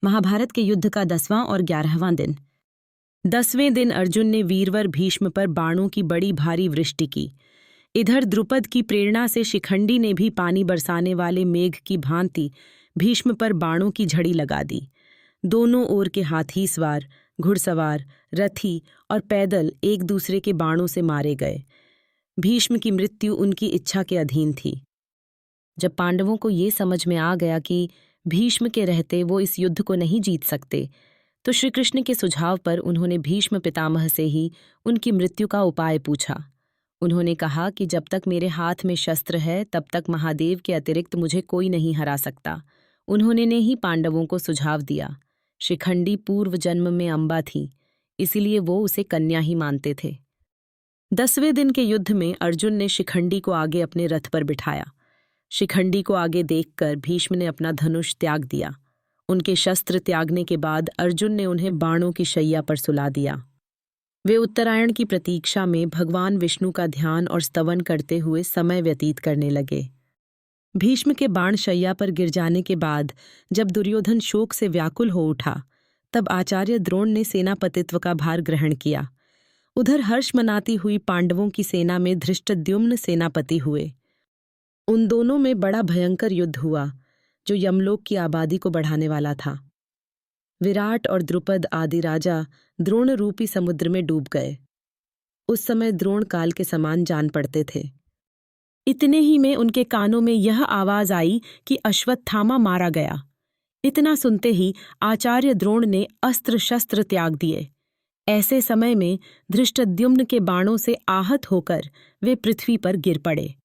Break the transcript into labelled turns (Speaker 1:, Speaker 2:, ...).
Speaker 1: महाभारत के युद्ध का 10वां और 11वां दिन। 10वें दिन अर्जुन ने वीरवर भीष्म पर बाणों की बड़ी भारी वृष्टि की। इधर द्रुपद की प्रेरणा से शिखंडी ने भी पानी बरसाने वाले मेघ की भांति भीष्म पर बाणों की झड़ी लगा दी। दोनों ओर के हाथी सवार, घुड़सवार, रथी और पैदल एक दूसरे के बाणों से मारे गए। भीष्म की मृत्यु उनकी इच्छा के अधीन थी। जब पांडवों को ये समझ में आ गया कि भीष्म के रहते वो इस युद्ध को नहीं जीत सकते, तो श्री कृष्ण के सुझाव पर उन्होंने भीष्म पितामह से ही उनकी मृत्यु का उपाय पूछा। उन्होंने कहा कि जब तक मेरे हाथ में शस्त्र है तब तक महादेव के अतिरिक्त मुझे कोई नहीं हरा सकता। उन्होंने ने ही पांडवों को सुझाव दिया। शिखंडी पूर्व जन्म में अम्बा थी, इसीलिए वो उसे कन्या ही मानते थे। 10वें दिन के युद्ध में अर्जुन ने शिखंडी को आगे अपने रथ पर बिठाया। शिखंडी को आगे देखकर भीष्म ने अपना धनुष त्याग दिया। उनके शस्त्र त्यागने के बाद अर्जुन ने उन्हें बाणों की शैया पर सुला दिया। वे उत्तरायण की प्रतीक्षा में भगवान विष्णु का ध्यान और स्तवन करते हुए समय व्यतीत करने लगे। भीष्म के बाण शैया पर गिर जाने के बाद जब दुर्योधन शोक से व्याकुल हो उठा, तब आचार्य द्रोण ने सेनापतित्व का भार ग्रहण किया। उधर हर्ष मनाती हुई पांडवों की सेना में धृष्टद्युम्न सेनापति हुए। उन दोनों में बड़ा भयंकर युद्ध हुआ, जो यमलोक की आबादी को बढ़ाने वाला था। विराट और द्रुपद आदि राजा द्रोण रूपी समुद्र में डूब गए। उस समय द्रोण काल के समान जान पड़ते थे। इतने ही में उनके कानों में यह आवाज आई कि अश्वत्थामा मारा गया। इतना सुनते ही आचार्य द्रोण ने अस्त्र शस्त्र त्याग दिए। ऐसे समय में धृष्टद्युम्न के बाणों से आहत होकर वे पृथ्वी पर गिर पड़े।